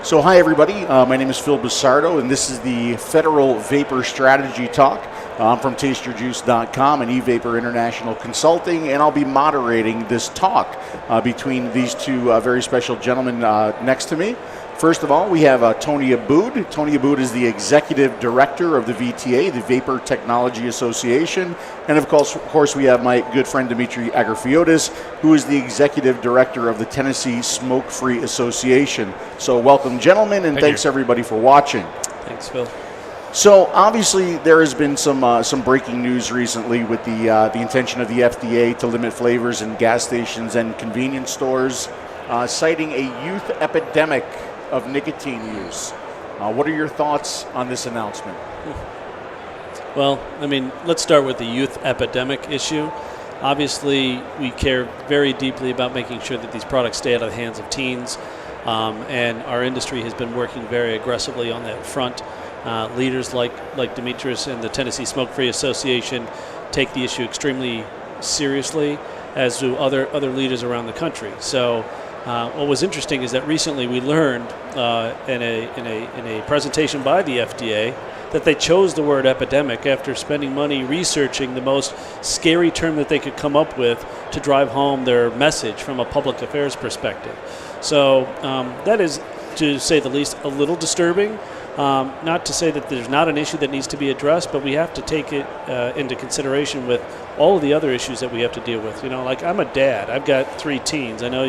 So hi everybody, my name is Phil Busardo and this is the Federal Vapor Strategy Talk. I'm from TasteYourJuice.com and eVapor International Consulting, and I'll be moderating this talk between these two very special gentlemen next to me. First of all, we have Tony Abboud. Tony Abboud is the Executive Director of the VTA, the Vapor Technology Association. And of course, we have my good friend Dimitris Agrafiotis, who is the Executive Director of the Tennessee Smoke-Free Association. So welcome, gentlemen, and thanks everybody for watching. Thanks, Phil. So obviously there has been some breaking news recently with the intention of the FDA to limit flavors in gas stations and convenience stores, citing a youth epidemic of nicotine use. What are your thoughts on this announcement? Well, I mean, let's start with the youth epidemic issue. Obviously, we care very deeply about making sure that these products stay out of the hands of teens, and our industry has been working very aggressively on that front. Leaders like Dimitris and the Tennessee Smoke-Free Association take the issue extremely seriously, as do other leaders around the country. So what was interesting is that recently we learned in a presentation by the FDA that they chose the word epidemic after spending money researching the most scary term that they could come up with to drive home their message from a public affairs perspective. So that is, to say the least, a little disturbing. Not to say that there's not an issue that needs to be addressed, but we have to take it into consideration with all of the other issues that we have to deal with. You know, like I'm a dad. I've got 3 teens. I know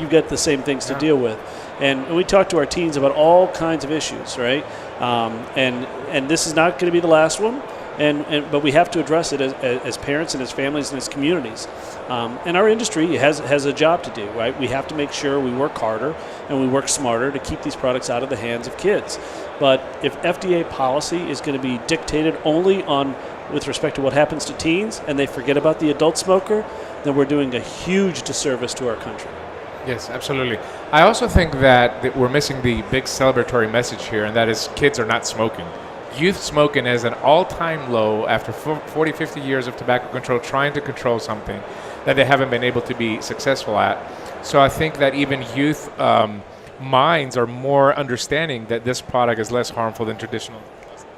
you've got the same things to deal with. And we talk to our teens about all kinds of issues, right? And this is not going to be the last one. But we have to address it as parents and as families and as communities. And our industry has a job to do, right? We have to make sure we work harder and we work smarter to keep these products out of the hands of kids. But if FDA policy is going to be dictated only with respect to what happens to teens and they forget about the adult smoker, then we're doing a huge disservice to our country. Yes, absolutely. I also think that we're missing the big celebratory message here, and that is kids are not smoking. Youth smoking is an all-time low after 40, 50 years of tobacco control, trying to control something that they haven't been able to be successful at. So I think that even youth minds are more understanding that this product is less harmful than traditional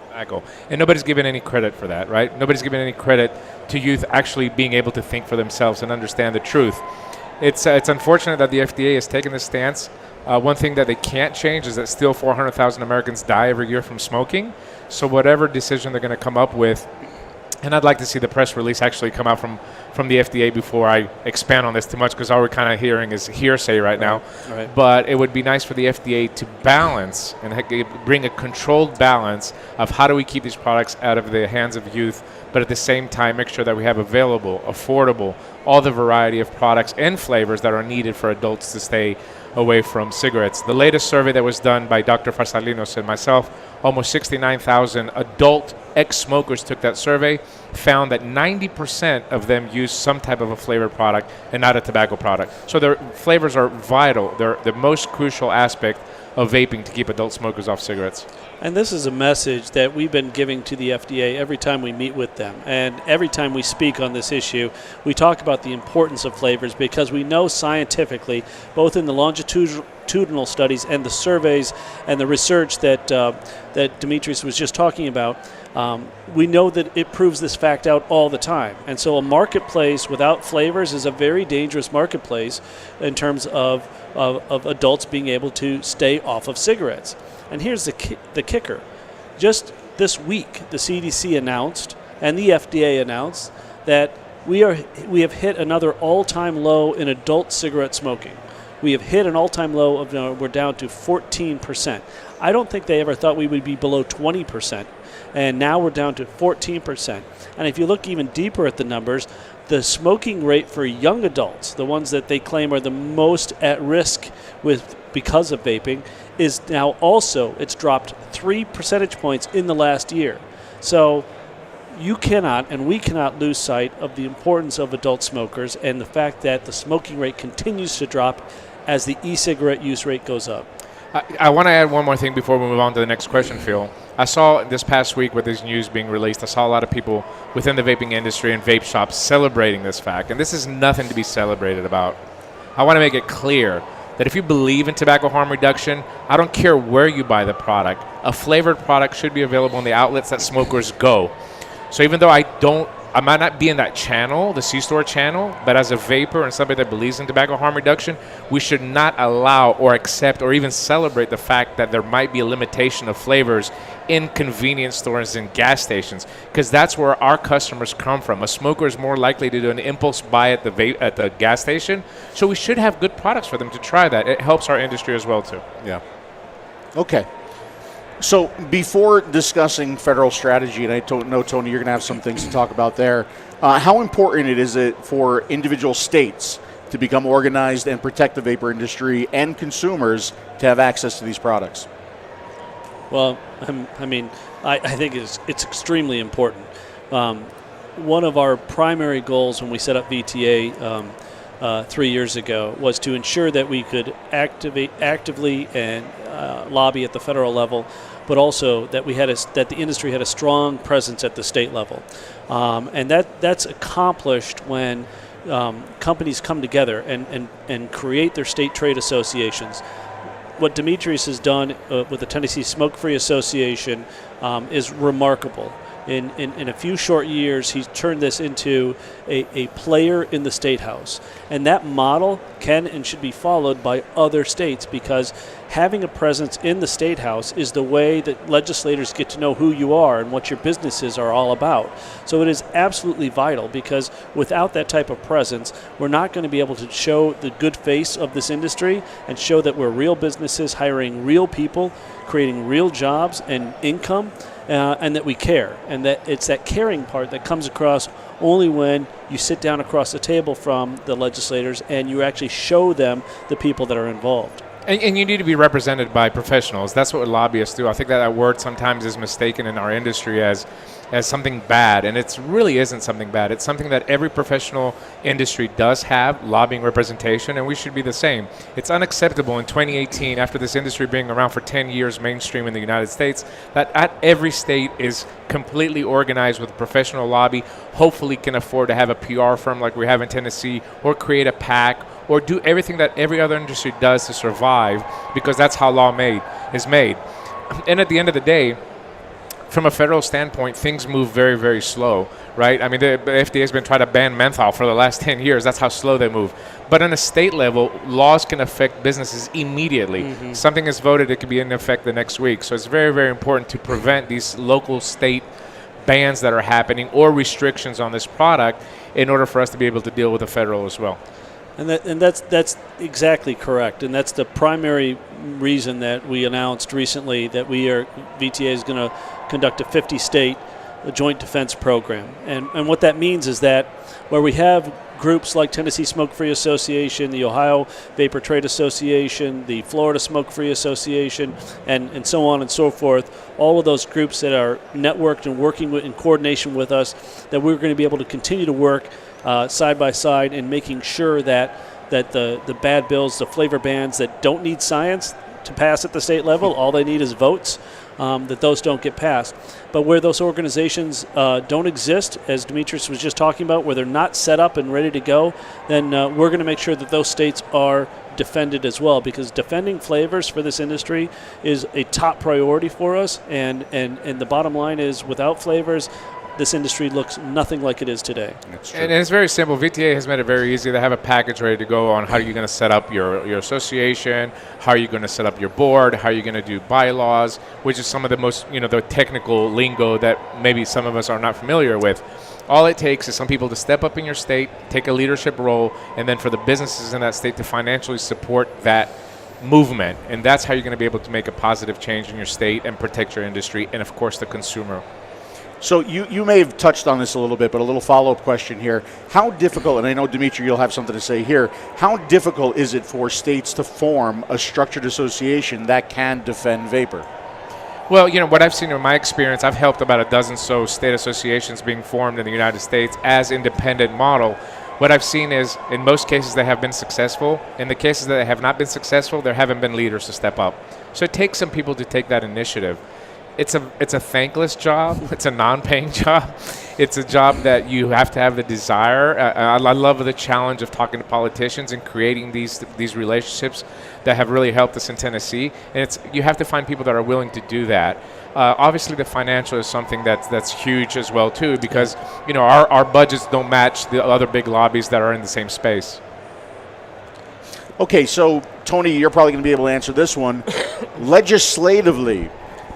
tobacco. And nobody's given any credit for that, right? Nobody's given any credit to youth actually being able to think for themselves and understand the truth. It's unfortunate that the FDA has taken this stance. One thing that they can't change is that still 400,000 Americans die every year from smoking. So whatever decision they're going to come up with, and I'd like to see the press release actually come out from the FDA before I expand on this too much, because all we're kind of hearing is hearsay right now. Right. But it would be nice for the FDA to balance and bring a controlled balance of how do we keep these products out of the hands of youth, but at the same time make sure that we have available, affordable, all the variety of products and flavors that are needed for adults to stay away from cigarettes. The latest survey that was done by Dr. Farsalinos and myself, almost 69,000 adult ex-smokers took that survey, found that 90% of them use some type of a flavored product and not a tobacco product. So their flavors are vital. They're the most crucial aspect of vaping to keep adult smokers off cigarettes. And this is a message that we've been giving to the FDA every time we meet with them. And every time we speak on this issue, we talk about the importance of flavors, because we know scientifically, both in the longitudinal studies and the surveys and the research that Dimitris was just talking about, we know that it proves this fact out all the time. And so a marketplace without flavors is a very dangerous marketplace in terms of adults being able to stay off of cigarettes. And here's the kicker. Just this week, the CDC announced and the FDA announced that we have hit another all-time low in adult cigarette smoking. We have hit an all-time low of we're down to 14%. I don't think they ever thought we would be below 20%, and now we're down to 14%. And if you look even deeper at the numbers, the smoking rate for young adults, the ones that they claim are the most at risk because of vaping, is now also, it's dropped 3 percentage points in the last year. So you cannot and we cannot lose sight of the importance of adult smokers and the fact that the smoking rate continues to drop as the e-cigarette use rate goes up. I want to add one more thing before we move on to the next question, Phil. I saw this past week with this news being released, I saw a lot of people within the vaping industry and vape shops celebrating this fact. And this is nothing to be celebrated about. I want to make it clear that if you believe in tobacco harm reduction, I don't care where you buy the product, a flavored product should be available in the outlets that smokers go. So even though I might not be in that channel, the C-store channel, but as a vapor and somebody that believes in tobacco harm reduction, we should not allow or accept or even celebrate the fact that there might be a limitation of flavors in convenience stores and gas stations, because that's where our customers come from. A smoker is more likely to do an impulse buy at the gas station, so we should have good products for them to try that. It helps our industry as well, too. Yeah. Okay. So before discussing federal strategy, and I know, Tony, you're going to have some things to talk about there, how important is it for individual states to become organized and protect the vapor industry and consumers to have access to these products? Well, I think it's extremely important. One of our primary goals when we set up VTA 3 years ago was to ensure that we could actively and lobby at the federal level, but also that that the industry had a strong presence at the state level, and that's accomplished when companies come together and create their state trade associations. What Dimitris has done with the Tennessee Smoke-Free Association is remarkable. In a few short years, he's turned this into a player in the State House. And that model can and should be followed by other states, because having a presence in the State House is the way that legislators get to know who you are and what your businesses are all about. So it is absolutely vital, because without that type of presence, we're not going to be able to show the good face of this industry and show that we're real businesses hiring real people, creating real jobs and income. And that we care, and that it's that caring part that comes across only when you sit down across the table from the legislators and you actually show them the people that are involved. And you need to be represented by professionals. That's what lobbyists do. I think that word sometimes is mistaken in our industry as something bad, and it really isn't something bad. It's something that every professional industry does have, lobbying representation, and we should be the same. It's unacceptable in 2018, after this industry being around for 10 years mainstream in the United States, that at every state is completely organized with a professional lobby, hopefully can afford to have a PR firm like we have in Tennessee, or create a PAC, or do everything that every other industry does to survive, because that's how law is made. And at the end of the day, from a federal standpoint, things move very, very slow, right? I mean, the FDA has been trying to ban menthol for the last 10 years. That's how slow they move. But on a state level, laws can affect businesses immediately. Mm-hmm. Something is voted, it could be in effect the next week. So it's very, very important to prevent these local state bans that are happening or restrictions on this product in order for us to be able to deal with the federal as well. And that's exactly correct, and that's the primary reason that we announced recently that VTA is going to conduct a 50-state joint defense program. And what that means is that where we have groups like Tennessee Smoke-Free Association, the Ohio Vapor Trade Association, the Florida Smoke-Free Association, and so on and so forth, all of those groups that are networked and working in coordination with us, that we're going to be able to continue to work side by side in making sure that the bad bills, the flavor bans that don't need science to pass at the state level, all they need is votes, that those don't get passed. But where those organizations don't exist, as Dimitris was just talking about, where they're not set up and ready to go, then we're going to make sure that those states are defended as well, because defending flavors for this industry is a top priority for us, and the bottom line is, without flavors, this industry looks nothing like it is today. And it's very simple. VTA has made it very easy. They have a package ready to go on how you're going to set up your association, how are you going to set up your board, how are you going to do bylaws, which is some of the most, the technical lingo that maybe some of us are not familiar with. All it takes is some people to step up in your state, take a leadership role, and then for the businesses in that state to financially support that movement. And that's how you're going to be able to make a positive change in your state and protect your industry and, of course, the consumer. So you may have touched on this a little bit, but a little follow-up question here. How difficult, and I know, Dimitri, you'll have something to say here, how difficult is it for states to form a structured association that can defend vapor? Well, what I've seen in my experience, I've helped about a dozen so state associations being formed in the United States as independent model. What I've seen is, in most cases, they have been successful. In the cases that have not been successful, there haven't been leaders to step up. So it takes some people to take that initiative. It's a thankless job. It's a non-paying job. It's a job that you have to have the desire. I love the challenge of talking to politicians and creating these relationships that have really helped us in Tennessee. And you have to find people that are willing to do that. Obviously, the financial is something that's huge as well too, because our budgets don't match the other big lobbies that are in the same space. Okay, so Tony, you're probably going to be able to answer this one. Legislatively,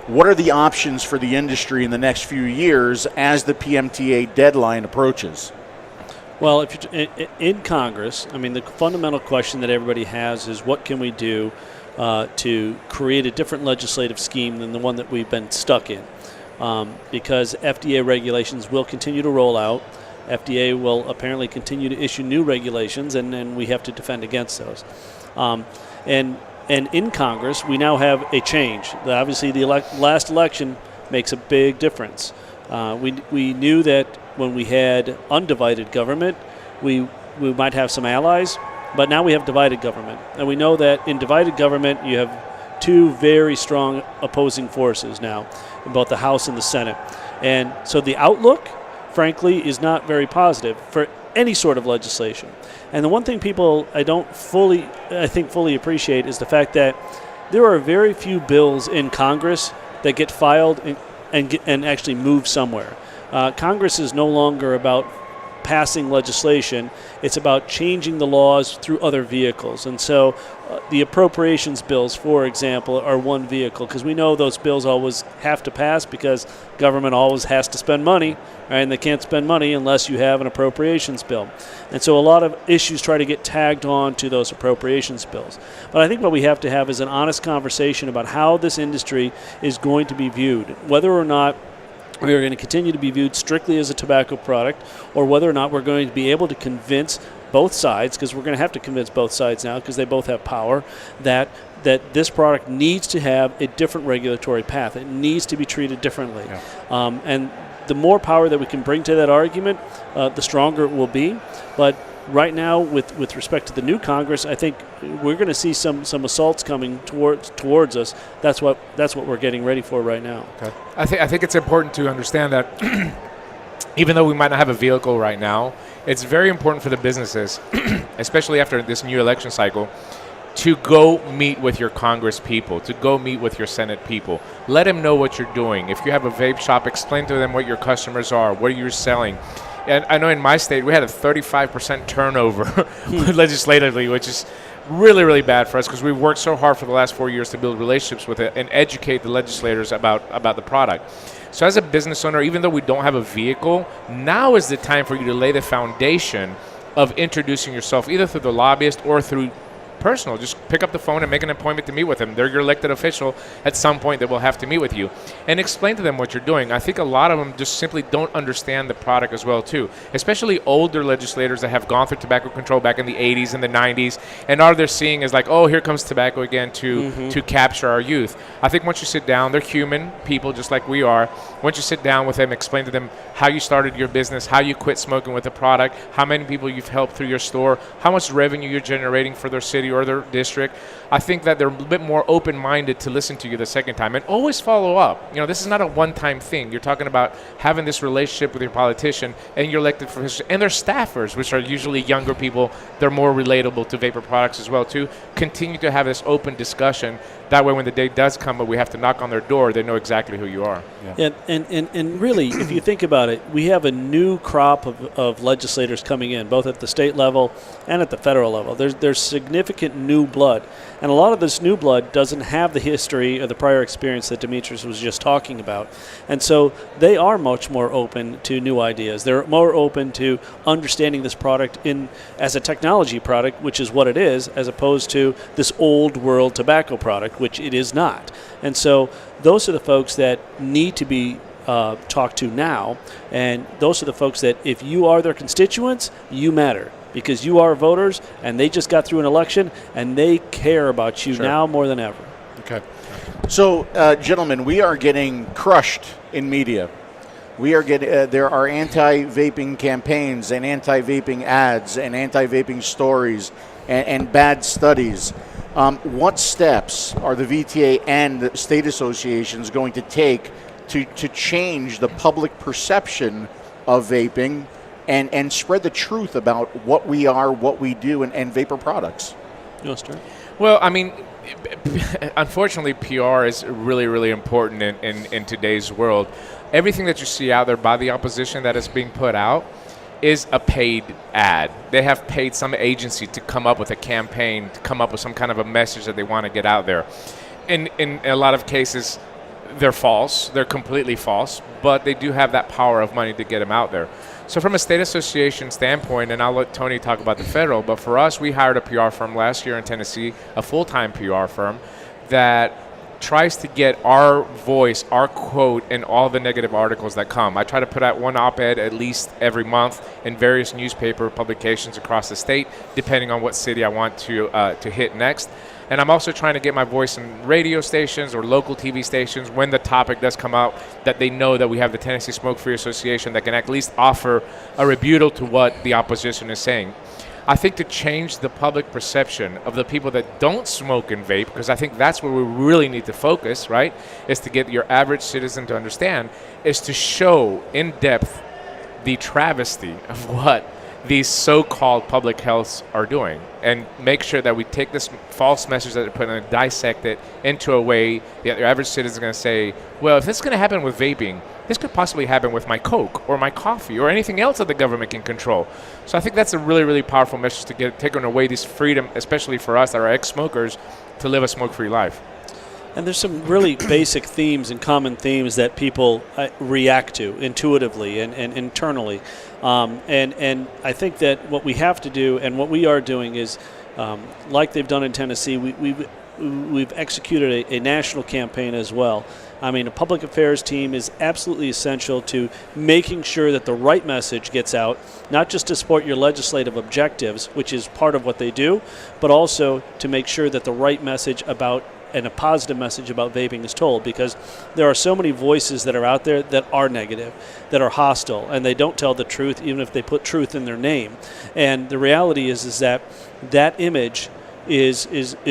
what are the options for the industry in the next few years as the PMTA deadline approaches? Well, if you're in Congress, I mean, the fundamental question that everybody has is what can we do to create a different legislative scheme than the one that we've been stuck in? Because FDA regulations will continue to roll out. FDA will apparently continue to issue new regulations, and then we have to defend against those. And in Congress, we now have a change. Obviously, the last election makes a big difference. We knew that when we had undivided government, we might have some allies, but now we have divided government. And we know that in divided government, you have two very strong opposing forces now in both the House and the Senate. And so the outlook, frankly, is not very positive for any sort of legislation. And the one thing people I think fully appreciate is the fact that there are very few bills in Congress that get filed and actually move somewhere. Congress is no longer about passing legislation. It's about changing the laws through other vehicles. And so the appropriations bills, for example, are one vehicle, because we know those bills always have to pass because government always has to spend money, right? And they can't spend money unless you have an appropriations bill. And so a lot of issues try to get tagged on to those appropriations bills. But I think what we have to have is an honest conversation about how this industry is going to be viewed, whether or not we are going to continue to be viewed strictly as a tobacco product, or whether or not we're going to be able to convince both sides, because we're going to have to convince both sides now because they both have power, that this product needs to have a different regulatory path. It needs to be treated differently. Yeah. And the more power that we can bring to that argument, the stronger it will be. But right now, with respect to the new Congress, I think we're going to see some assaults coming towards us. That's what we're getting ready for right now. Okay. I think it's important to understand that even though we might not have a vehicle right now, it's very important for the businesses, especially after this new election cycle, to go meet with your Congress people, to go meet with your Senate people. Let them know what you're doing. If you have a vape shop, explain to them what your customers are, what you're selling. And I know in my state we had a 35% turnover legislatively, which is really, really bad for us because we've worked so hard for the last 4 years to build relationships with it and educate the legislators about the product. So as a business owner, even though we don't have a vehicle, now is the time for you to lay the foundation of introducing yourself either through the lobbyist or through personal. Just pick up the phone and make an appointment to meet with them. They're your elected official at some point that will have to meet with you and explain to them what you're doing. I think a lot of them just simply don't understand the product as well too, especially older legislators that have gone through tobacco control back in the 80s and the 90s, and all they're seeing is like, oh, here comes tobacco again to capture our youth. I think once you sit down, they're human people just like we are. Once you sit down with them, explain to them how you started your business, how you quit smoking with the product, how many people you've helped through your store, how much revenue you're generating for their city or their district, I think that they're a bit more open-minded to listen to you the second time and always follow up. This is not a one-time thing. You're talking about having this relationship with your politician and your elected officials and their staffers, which are usually younger people. They're more relatable to vapor products as well too. Continue to have this open discussion. That way when the day does come but we have to knock on their door, they know exactly who you are. Yeah. And really, if you think about it, we have a new crop of legislators coming in, both at the state level and at the federal level. There's significant new blood. And a lot of this new blood doesn't have the history or the prior experience that Dimitris was just talking about. And so they are much more open to new ideas. They're more open to understanding this product as a technology product, which is what it is, as opposed to this old world tobacco product, which it is not. And so those are the folks that need to be talked to now. And those are the folks that if you are their constituents, you matter. Because you are voters, and they just got through an election, and they care about you now more than ever. Okay. So, gentlemen, we are getting crushed in media. We are getting there are anti-vaping campaigns and anti-vaping ads and anti-vaping stories and bad studies. What steps are the VTA and the state associations going to take to change the public perception of vaping and spread the truth about what we are, what we do, and vapor products? You want to start? Well, I mean, unfortunately, PR is really, really important in today's world. Everything that you see out there by the opposition that is being put out is a paid ad. They have paid some agency to come up with a campaign, to come up with some kind of a message that they want to get out there. In a lot of cases, they're false. They're completely false, but they do have that power of money to get them out there. So from a state association standpoint, and I'll let Tony talk about the federal, but for us, we hired a PR firm last year in Tennessee, a full-time PR firm that tries to get our voice, our quote, in all the negative articles that come. I try to put out one op-ed at least every month in various newspaper publications across the state, depending on what city I want to hit next. And I'm also trying to get my voice in radio stations or local TV stations when the topic does come out, that they know that we have the Tennessee Smoke-Free Association that can at least offer a rebuttal to what the opposition is saying. I think to change the public perception of the people that don't smoke and vape, because I think that's where we really need to focus, right, is to get your average citizen to understand, is to show in depth the travesty of what these so-called public healths are doing, and make sure that we take this false message that they're putting and dissect it into a way that your average citizen is going to say, well, if this is going to happen with vaping, this could possibly happen with my Coke or my coffee or anything else that the government can control. So I think that's a really, really powerful message to get taken away this freedom, especially for us that are ex-smokers, to live a smoke-free life. And there's some really basic themes and common themes that people react to intuitively and internally. And I think that what we have to do and what we are doing is, like they've done in Tennessee, we've executed a national campaign as well. I mean, a public affairs team is absolutely essential to making sure that the right message gets out, not just to support your legislative objectives, which is part of what they do, but also to make sure that the right message about and a positive message about vaping is told, because there are so many voices that are out there that are negative, that are hostile, and they don't tell the truth even if they put truth in their name. And the reality is that image is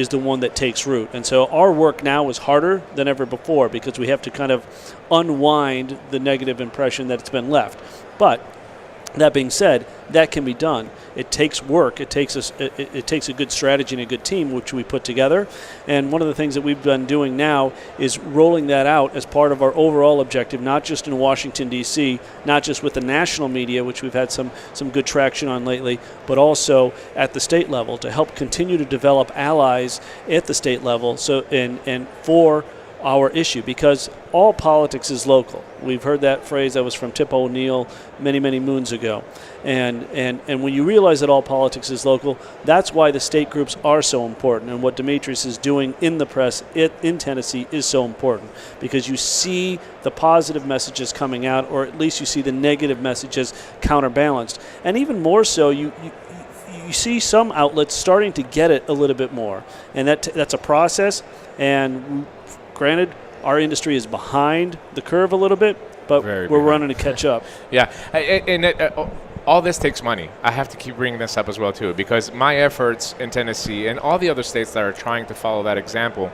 the one that takes root. And so our work now is harder than ever before because we have to kind of unwind the negative impression that's been left. But that being said, that can be done. It takes work. It takes a good strategy and a good team, which we put together. And one of the things that we've been doing now is rolling that out as part of our overall objective, not just in Washington, D.C., not just with the national media, which we've had some good traction on lately, but also at the state level to help continue to develop allies at the state level. So and for our issue, because all politics is local. We've heard that phrase that was from Tip O'Neill many, many moons ago. And when you realize that all politics is local, that's why the state groups are so important. And what Dimitris is doing in the press in Tennessee is so important, because you see the positive messages coming out, or at least you see the negative messages counterbalanced. And even more so, you see some outlets starting to get it a little bit more. And that's a process. And granted, our industry is behind the curve a little bit, but we're running to catch up. Yeah, and all this takes money. I have to keep bringing this up as well, too, because my efforts in Tennessee and all the other states that are trying to follow that example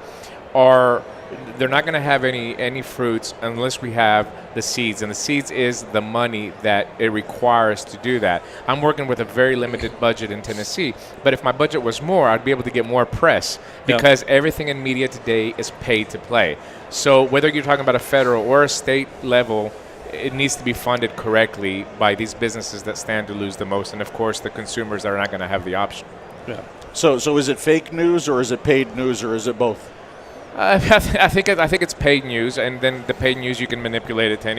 they're not going to have any fruits unless we have the seeds. And the seeds is the money that it requires to do that. I'm working with a very limited budget in Tennessee, but if my budget was more, I'd be able to get more press, because everything in media today is paid to play. So whether you're talking about a federal or a state level, it needs to be funded correctly by these businesses that stand to lose the most, and of course the consumers that are not going to have the option. Yeah. So is it fake news, or is it paid news, or is it both? I think it's paid news, and then the paid news you can manipulate it to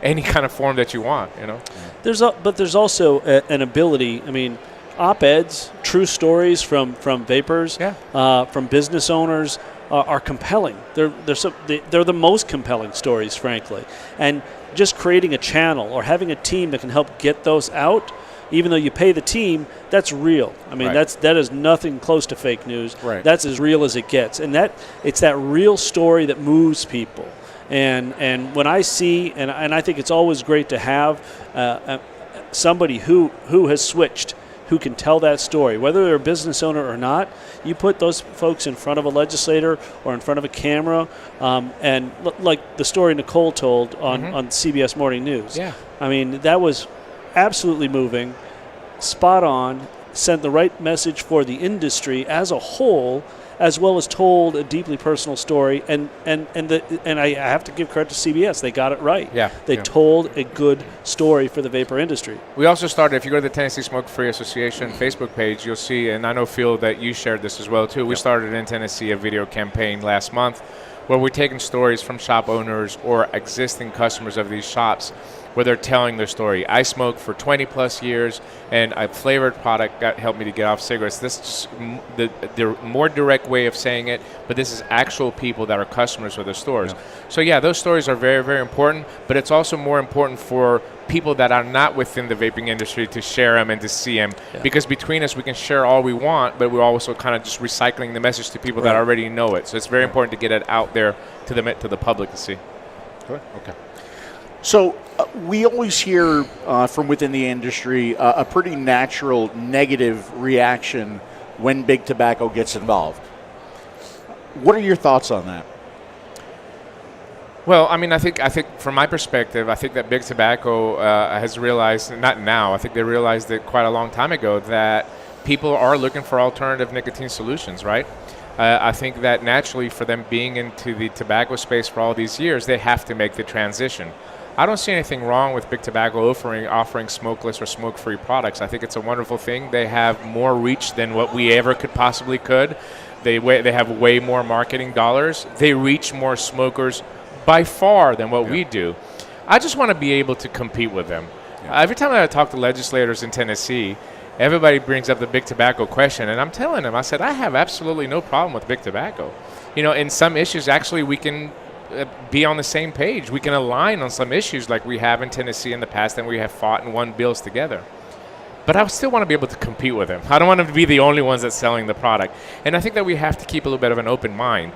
any kind of form that you want. You know. But there's also an ability. I mean, op-eds, true stories from vapors, from business owners are compelling. They're the most compelling stories, frankly. And just creating a channel or having a team that can help get those out, even though you pay the team, that's real. I mean, that is nothing close to fake news. Right. That's as real as it gets. And it's that real story that moves people. And when I see, and I think it's always great to have somebody who has switched who can tell that story, whether they're a business owner or not. You put those folks in front of a legislator or in front of a camera, and like the story Nicole told on CBS Morning News. Yeah. I mean, that was absolutely moving, spot on, sent the right message for the industry as a whole, as well as told a deeply personal story. And I have to give credit to CBS. They got it right. Yeah. They told a good story for the vapor industry. We also started, if you go to the Tennessee Smoke Free Association Facebook page, you'll see, and I know, Phil, that you shared this as well, too. We started in Tennessee a video campaign last month where we're taking stories from shop owners or existing customers of these shops where they're telling their story. I smoked for 20 plus years, and a flavored product helped me to get off cigarettes. This is the more direct way of saying it, but this is actual people that are customers of the stores. Yeah. So yeah, those stories are very, very important, but it's also more important for people that are not within the vaping industry to share them and to see them, because between us we can share all we want, but we're also kind of just recycling the message to people that already know it. So it's very important to get it out there to the public to see. Okay. So we always hear from within the industry a pretty natural negative reaction when big tobacco gets involved. What are your thoughts on that? Well, I mean, I think from my perspective, I think that big tobacco has realized, not now, I think they realized it quite a long time ago, that people are looking for alternative nicotine solutions, right? I think that naturally, for them being into the tobacco space for all these years, they have to make the transition. I don't see anything wrong with big tobacco offering smokeless or smoke-free products. I think it's a wonderful thing. They have more reach than what we ever possibly could. They have way more marketing dollars. They reach more smokers by far than what we do. I just want to be able to compete with them. Every time I talk to legislators in Tennessee, everybody brings up the big tobacco question, and I'm telling them, I said, I have absolutely no problem with big tobacco. You know, in some issues, actually, we can be on the same page. We can align on some issues like we have in Tennessee in the past, and we have fought and won bills together. But I still want to be able to compete with them. I don't want them to be the only ones that's selling the product. And I think that we have to keep a little bit of an open mind.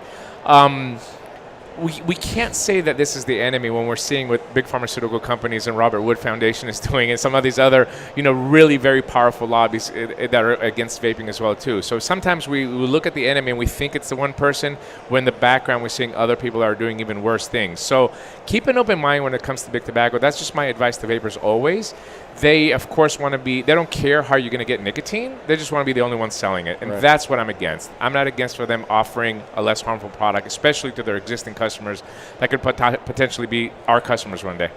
We can't say that this is the enemy when we're seeing what big pharmaceutical companies and Robert Wood Foundation is doing, and some of these other, really very powerful lobbies that are against vaping as well too. So sometimes we look at the enemy and we think it's the one person, when in the background we're seeing other people that are doing even worse things. So keep an open mind when it comes to big tobacco. That's just my advice to vapors always. They, of course, they don't care how you're going to get nicotine. They just want to be the only ones selling it. And that's what I'm against. I'm not against for them offering a less harmful product, especially to their existing customers that could potentially be our customers one day.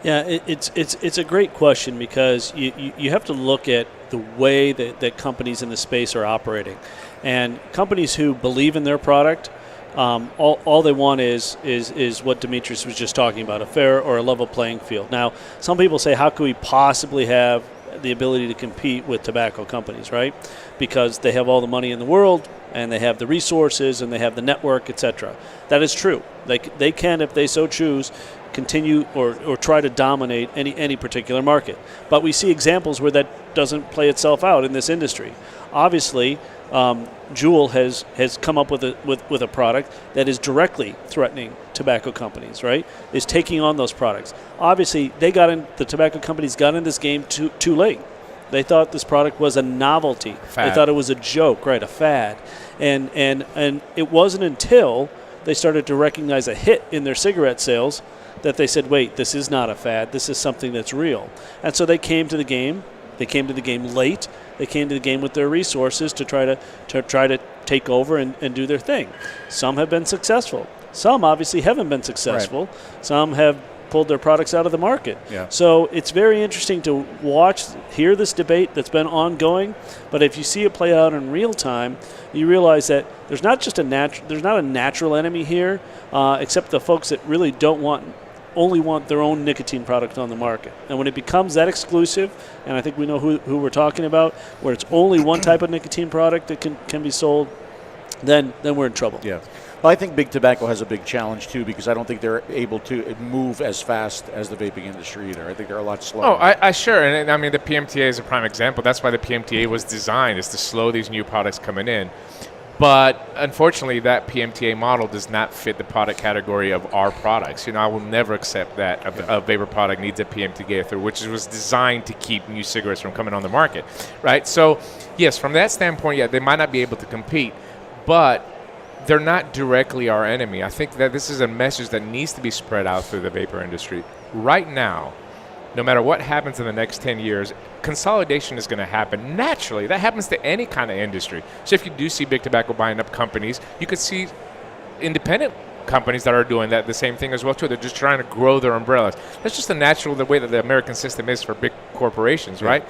Yeah, it's a great question, because you have to look at the way that companies in the space are operating. And companies who believe in their product, all they want is what Dimitris was just talking about, a fair or a level playing field. Now, some people say, how could we possibly have the ability to compete with tobacco companies, right? Because they have all the money in the world, and they have the resources, and they have the network, etc. That is true. They can, if they so choose, continue or try to dominate any particular market. But we see examples where that doesn't play itself out in this industry. Obviously, Juul has come up with a product that is directly threatening tobacco companies, right? Is taking on those products. Obviously, the tobacco companies got in this game too late. They thought this product was a novelty. Fad. They thought it was a joke, right? A fad. And it wasn't until they started to recognize a hit in their cigarette sales that they said, wait, this is not a fad. This is something that's real. And so they came to the game. They came to the game late. They came to the game with their resources to try to take over and do their thing. Some have been successful. Some obviously haven't been successful. Right. Some have pulled their products out of the market. Yeah. So it's very interesting to hear this debate that's been ongoing. But if you see it play out in real time, you realize that there's not a natural enemy here, except the folks that really only want their own nicotine product on the market. And when it becomes that exclusive, and I think we know who we're talking about, where it's only one type of nicotine product that can be sold, then we're in trouble. Yeah. Well, I think big tobacco has a big challenge too, because I don't think they're able to move as fast as the vaping industry either. I think they're a lot slower. Oh, I sure. And I mean, the PMTA is a prime example. That's why the PMTA was designed, is to slow these new products coming in. But unfortunately, that PMTA model does not fit the product category of our products. I will never accept that a vapor product needs a PMTA through, which was designed to keep new cigarettes from coming on the market, right? So, yes, from that standpoint, yeah, they might not be able to compete, but they're not directly our enemy. I think that this is a message that needs to be spread out through the vapor industry. Right now, no matter what happens in the next 10 years, consolidation is going to happen naturally. That happens to any kind of industry. So if you do see big tobacco buying up companies, you could see independent companies that are doing that the same thing as well too. They're just trying to grow their umbrellas. That's just the way that the American system is for big corporations, right?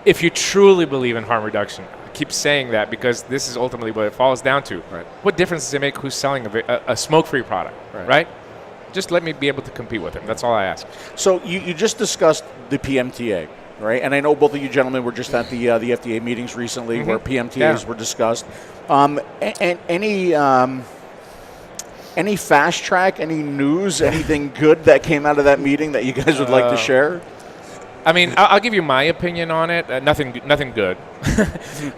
If you truly believe in harm reduction, I keep saying that because this is ultimately what it falls down to. Right. What difference does it make who's selling a smoke-free product, right? Just let me be able to compete with them. That's all I ask. So you just discussed the PMTA, right? And I know both of you gentlemen were just at the FDA meetings recently where PMTAs were discussed. And any fast track, any news, anything good that came out of that meeting that you guys would like to share? I mean, I'll give you my opinion on it. Nothing good.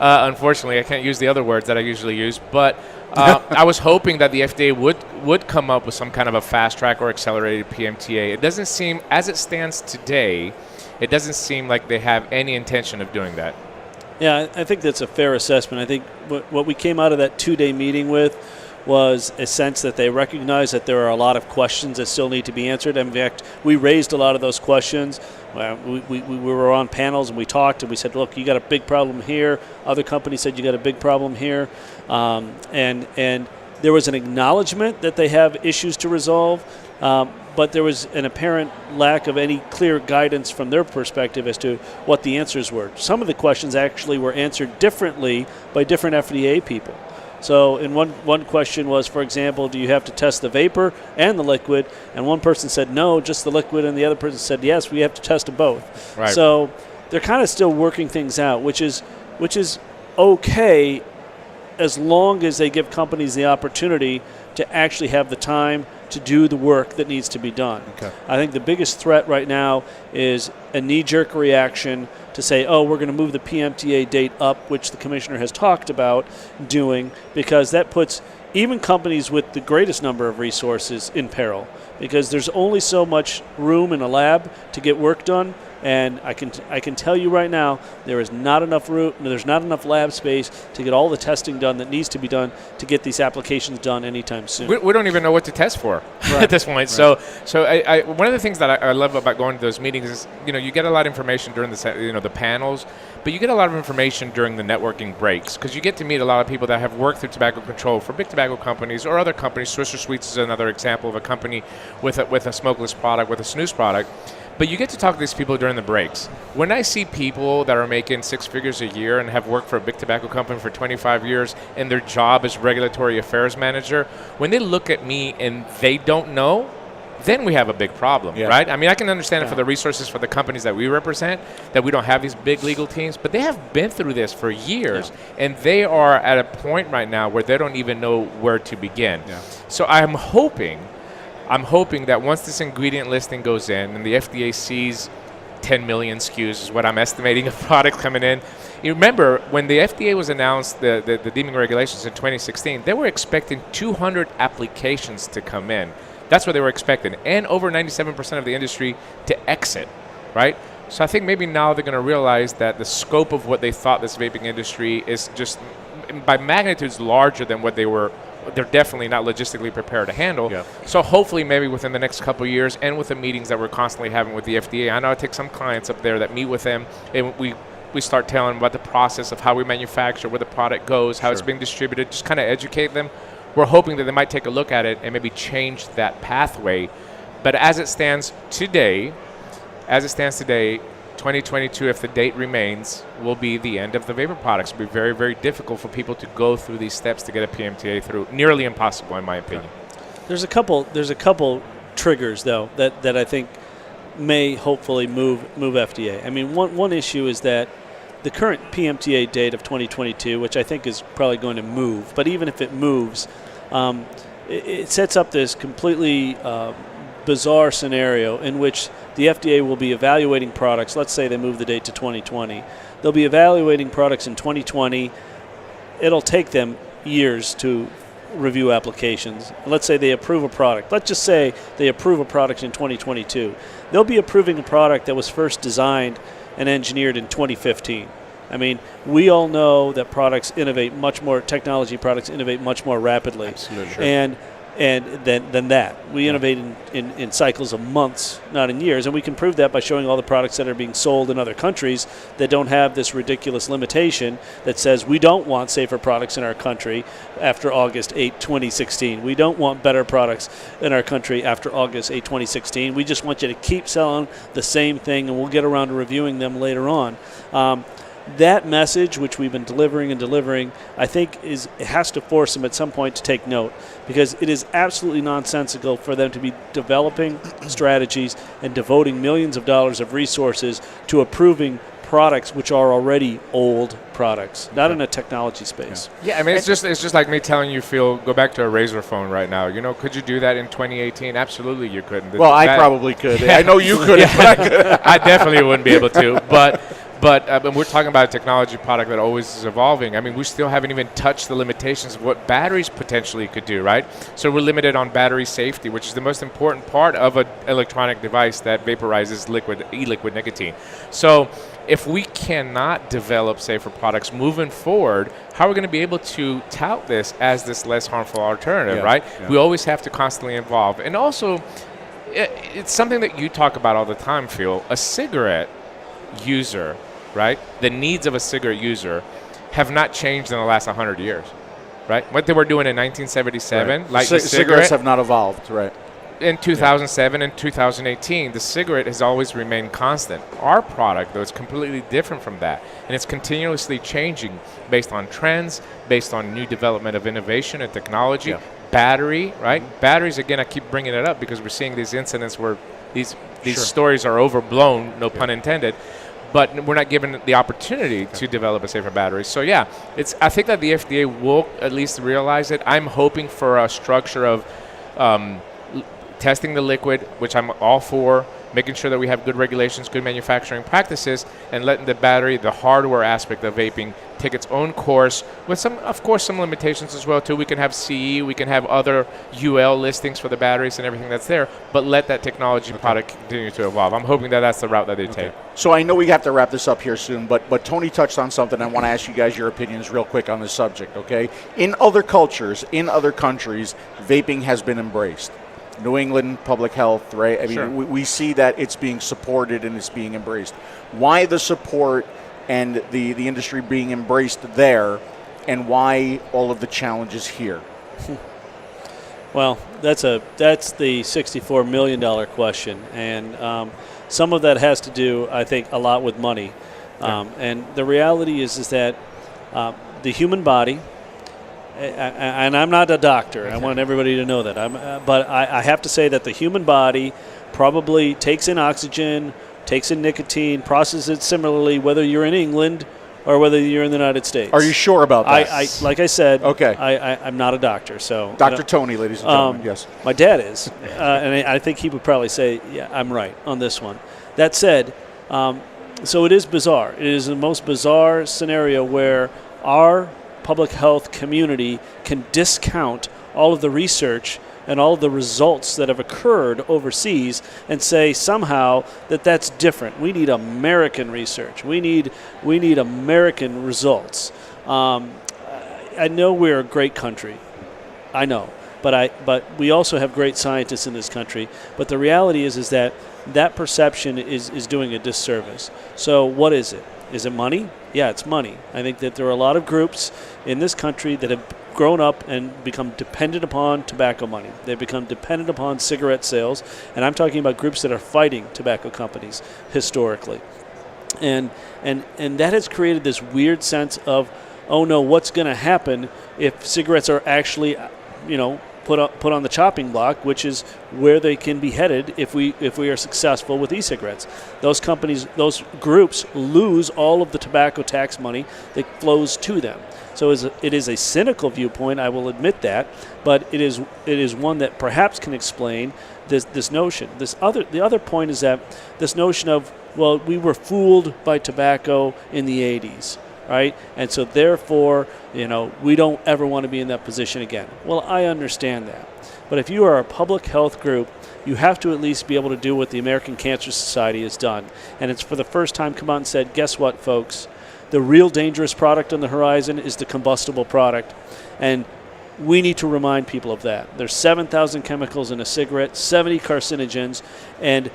Unfortunately, I can't use the other words that I usually use. But I was hoping that the FDA would come up with some kind of a fast track or accelerated PMTA. It doesn't seem, as it stands today, it doesn't seem like they have any intention of doing that. Yeah, I think that's a fair assessment. I think what we came out of that 2-day meeting with was a sense that they recognize that there are a lot of questions that still need to be answered. In fact, we raised a lot of those questions. We were on panels and we talked and we said, look, you got a big problem here. Other companies said you got a big problem here. And there was an acknowledgement that they have issues to resolve, but there was an apparent lack of any clear guidance from their perspective as to what the answers were. Some of the questions actually were answered differently by different FDA people. So in one question was, for example, do you have to test the vapor and the liquid? And one person said no, just the liquid, and the other person said yes, we have to test them both. Right. So they're kind of still working things out, which is okay as long as they give companies the opportunity to actually have the time to do the work that needs to be done. Okay. I think the biggest threat right now is a knee-jerk reaction to say, oh, we're going to move the PMTA date up, which the commissioner has talked about doing, because that puts even companies with the greatest number of resources in peril, because there's only so much room in a lab to get work done. And I can tell you right now, there is not enough room. There's not enough lab space to get all the testing done that needs to be done to get these applications done anytime soon. We don't even know what to test for at this point. Right. So I one of the things that I love about going to those meetings is you get a lot of information during the panels, but you get a lot of information during the networking breaks because you get to meet a lot of people that have worked through tobacco control for big tobacco companies or other companies. Swisher Sweets is another example of a company with a smokeless product, with a snus product. But you get to talk to these people during the breaks. When I see people that are making 6 figures a year and have worked for a big tobacco company for 25 years and their job is regulatory affairs manager, when they look at me and they don't know, then we have a big problem, right? I mean, I can understand it for the resources for the companies that we represent, that we don't have these big legal teams, but they have been through this for years, and they are at a point right now where they don't even know where to begin. Yeah. So I'm hoping that once this ingredient listing goes in and the FDA sees 10 million SKUs is what I'm estimating of products coming in. You remember when the FDA was announced, the deeming regulations in 2016, they were expecting 200 applications to come in. That's what they were expecting. And over 97% of the industry to exit, right? So I think maybe now they're going to realize that the scope of what they thought this vaping industry is just by magnitudes larger than what they're definitely not logistically prepared to handle. Yeah. So hopefully maybe within the next couple of years and with the meetings that we're constantly having with the FDA, I know I take some clients up there that meet with them and we start telling them about the process of how we manufacture, where the product goes, how it's being distributed, just kind of educate them. We're hoping that they might take a look at it and maybe change that pathway. But as it stands today, 2022, if the date remains, will be the end of the vapor products. It will be very, very difficult for people to go through these steps to get a PMTA through. Nearly impossible, in my opinion. There's a couple triggers, though, that I think may hopefully move FDA. I mean, one issue is that the current PMTA date of 2022, which I think is probably going to move, but even if it moves, it sets up this completely bizarre scenario in which the FDA will be evaluating products. Let's say they move the date to 2020. They'll be evaluating products in 2020 it'll take them years to review applications. Let's say they approve a product. Let's just say they approve a product in 2022. They'll be approving a product that was first designed and engineered in 2015. I mean, we all know that technology products innovate much more rapidly. Absolutely. Sure. And than that. We innovate in cycles of months, not in years, and we can prove that by showing all the products that are being sold in other countries that don't have this ridiculous limitation that says we don't want safer products in our country after August 8, 2016. We don't want better products in our country after August 8, 2016. We just want you to keep selling the same thing, and we'll get around to reviewing them later on. That message, which we've been delivering, I think it has to force them at some point to take note, because it is absolutely nonsensical for them to be developing strategies and devoting millions of dollars of resources to approving products which are already old products, not in a technology space. Yeah, I mean, it's just like me telling you, Phil, go back to a Razor phone right now. You know, could you do that in 2018? Absolutely, you couldn't. Well, I probably could. I know you couldn't. But I could. I definitely wouldn't be able to, but we're talking about a technology product that always is evolving. I mean, we still haven't even touched the limitations of what batteries potentially could do, right? So we're limited on battery safety, which is the most important part of an electronic device that vaporizes e-liquid nicotine. So if we cannot develop safer products moving forward, how are we going to be able to tout this as this less harmful alternative, right? Yeah. We always have to constantly evolve. And also, it's something that you talk about all the time, Phil. A cigarette user, right? The needs of a cigarette user have not changed in the last 100 years, right? What they were doing in 1977, right. like cigarettes have not evolved, right? In 2007 and 2018, the cigarette has always remained constant. Our product, though, is completely different from that, and it's continuously changing based on trends, based on new development of innovation and technology. Yeah. Battery, right? Batteries, again, I keep bringing it up because we're seeing these incidents where these stories are overblown, no pun intended, but we're not given the opportunity to develop a safer battery. So yeah, I think that the FDA will at least realize it. I'm hoping for a structure of testing the liquid, which I'm all for, making sure that we have good regulations, good manufacturing practices, and letting the battery, the hardware aspect of vaping, take its own course with some limitations as well too. We can have CE, we can have other UL listings for the batteries and everything that's there, but let that technology product continue to evolve. I'm hoping that that's the route that they take. So I know we have to wrap this up here soon, but Tony touched on something. I want to ask you guys your opinions real quick on this subject, okay? In other cultures, in other countries, vaping has been embraced. New England public health, right? I mean, we see that it's being supported and it's being embraced. Why the support and the industry being embraced there, and why all of the challenges here? Well, that's the $64 million question, and some of that has to do, I think, a lot with money. And the reality is that the human body, and I'm not a doctor. Okay. I want everybody to know that. But I have to say that the human body probably takes in oxygen, takes in nicotine, processes it similarly, whether you're in England or whether you're in the United States. Are you sure about that? Like I said, okay. I'm not a doctor. So Dr. Tony, ladies and gentlemen, yes. My dad is, and I think he would probably say, yeah, I'm right on this one. That said, so it is bizarre. It is the most bizarre scenario where our public health community can discount all of the research and all of the results that have occurred overseas and say somehow that that's different. We need American research. We need American results. I know we're a great country. I know. But we also have great scientists in this country. But the reality is that perception is doing a disservice. So what is it? Is it money? Yeah, it's money. I think that there are a lot of groups in this country that have grown up and become dependent upon tobacco money. They've become dependent upon cigarette sales, and I'm talking about groups that are fighting tobacco companies historically. And that has created this weird sense of, oh no, what's going to happen if cigarettes are actually, put on the chopping block, which is where they can be headed if we are successful with e-cigarettes. Those companies, those groups lose all of the tobacco tax money that flows to them. So it is a cynical viewpoint, I will admit that, but it is one that perhaps can explain this notion. The other point is that this notion of, well, we were fooled by tobacco in the 80s. right? And so therefore, we don't ever want to be in that position again. Well, I understand that. But if you are a public health group, you have to at least be able to do what the American Cancer Society has done. And it's for the first time come out and said, guess what, folks? The real dangerous product on the horizon is the combustible product. And we need to remind people of that. There's 7,000 chemicals in a cigarette, 70 carcinogens, and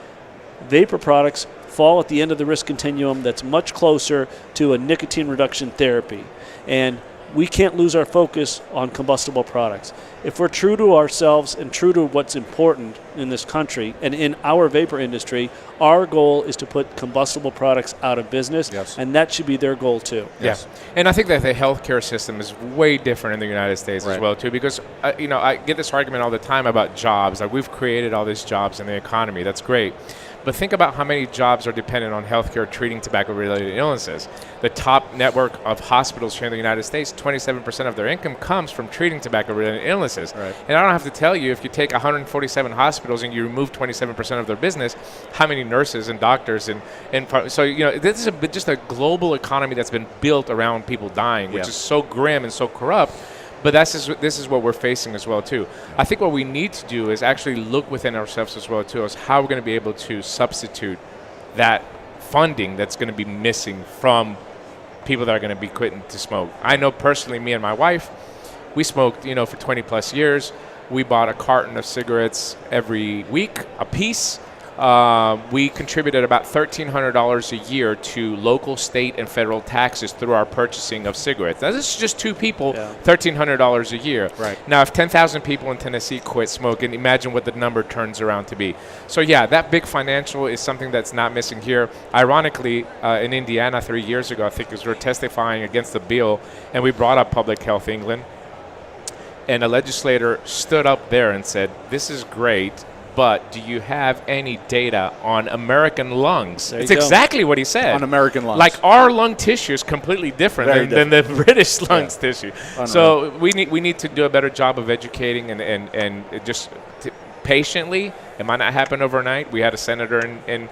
vapor products fall at the end of the risk continuum that's much closer to a nicotine reduction therapy. And we can't lose our focus on combustible products. If we're true to ourselves and true to what's important in this country and in our vapor industry, our goal is to put combustible products out of business, and that should be their goal too. Yes. And I think that the healthcare system is way different in the United States as well too, because I get this argument all the time about jobs. Like, we've created all these jobs in the economy. That's great. But think about how many jobs are dependent on healthcare treating tobacco-related illnesses. The top network of hospitals here in the United States, 27% of their income comes from treating tobacco-related illnesses. Right. And I don't have to tell you, if you take 147 hospitals and you remove 27% of their business, how many nurses and doctors and so this is just a global economy that's been built around people dying, which is so grim and so corrupt. But this is what we're facing as well, too. I think what we need to do is actually look within ourselves as well, too, as how we're going to be able to substitute that funding that's going to be missing from people that are going to be quitting to smoke. I know personally, me and my wife, we smoked, for 20-plus years. We bought a carton of cigarettes every week, a piece. We contributed about $1,300 a year to local, state, and federal taxes through our purchasing of cigarettes. Now, this is just two people, $1,300 a year. Right. Now, if 10,000 people in Tennessee quit smoking, imagine what the number turns around to be. So, yeah, that big financial is something that's not missing here. Ironically, in Indiana 3 years ago, I think, we were testifying against the bill, and we brought up Public Health England, and a legislator stood up there and said, "This is great, but do you have any data on American lungs?" It's exactly what he said. On American lungs. Like, our lung tissue is completely different than the British lungs tissue. Unreal. So we need to do a better job of educating and just patiently. It might not happen overnight. We had a senator in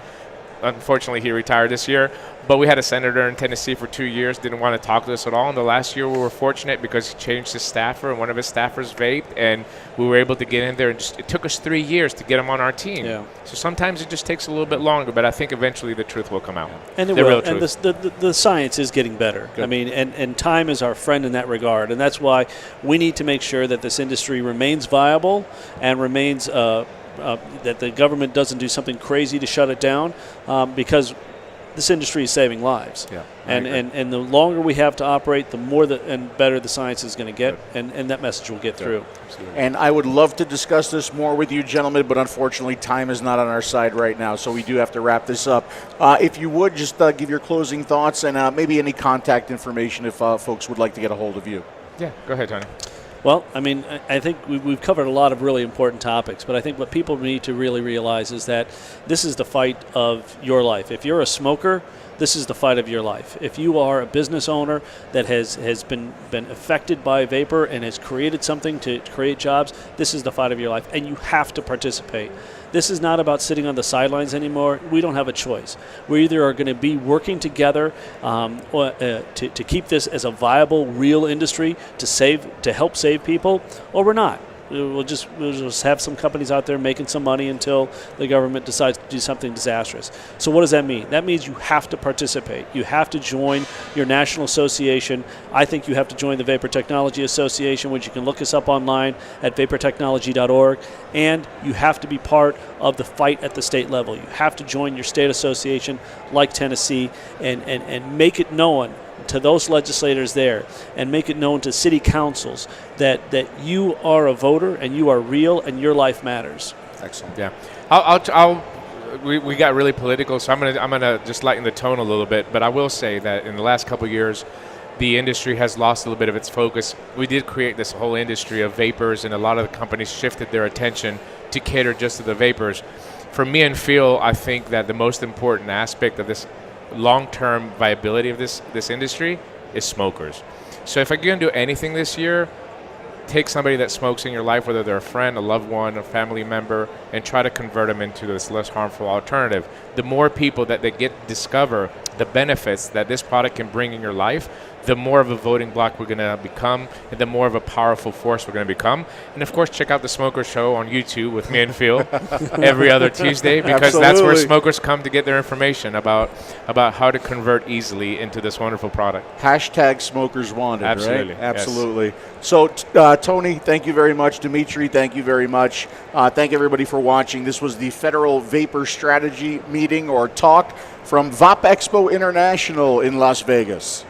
unfortunately, he retired this year. But we had a senator in Tennessee for 2 years, didn't want to talk to us at all. And the last year we were fortunate because he changed his staffer, and one of his staffers vaped, and we were able to get in there. And it took us 3 years to get him on our team. Yeah. So sometimes it just takes a little bit longer, but I think eventually the truth will come out. And it will. And the science is getting better. Good. I mean, and time is our friend in that regard. And that's why we need to make sure that this industry remains viable and remains that the government doesn't do something crazy to shut it down, because this industry is saving lives. Yeah, and the longer we have to operate, the more and better the science is going to get, and that message will get through. Absolutely. And I would love to discuss this more with you, gentlemen, but unfortunately time is not on our side right now, so we do have to wrap this up. If you would, just give your closing thoughts and maybe any contact information if folks would like to get a hold of you. Yeah, go ahead, Tony. Well, I mean, I think we've covered a lot of really important topics, but I think what people need to really realize is that this is the fight of your life. If you're a smoker, this is the fight of your life. If you are a business owner that has been affected by vapor and has created something to create jobs, this is the fight of your life, and you have to participate. This is not about sitting on the sidelines anymore. We don't have a choice. We either are going to be working together to keep this as a viable, real industry to help save people, or we're not. We'll just have some companies out there making some money until the government decides to do something disastrous. So what does that mean? That means you have to participate. You have to join your national association. I think you have to join the Vapor Technology Association, which you can look us up online at vaportechnology.org. And you have to be part of the fight at the state level. You have to join your state association like Tennessee and make it known to those legislators there, and make it known to city councils that you are a voter and you are real and your life matters. Excellent. Yeah, we got really political, so I'm gonna just lighten the tone a little bit. But I will say that in the last couple of years, the industry has lost a little bit of its focus. We did create this whole industry of vapors, and a lot of the companies shifted their attention to cater just to the vapors. For me and Phil, I think that the most important aspect of this long-term viability of this industry is smokers. So if I'm going to do anything this year, take somebody that smokes in your life, whether they're a friend, a loved one, a family member, and try to convert them into this less harmful alternative. The more people that they discover the benefits that this product can bring in your life, the more of a voting bloc we're going to become, and the more of a powerful force we're going to become. And of course, check out the Smoker Show on YouTube with me and Phil every other Tuesday, because that's where smokers come to get their information about how to convert easily into this wonderful product. Hashtag smokers wanted, Absolutely, right? Absolutely. Yes. So, Tony, thank you very much. Dimitri, thank you very much. Thank everybody for watching. This was the Federal Vapor Strategy Meeting or Talk from VapExpo International in Las Vegas.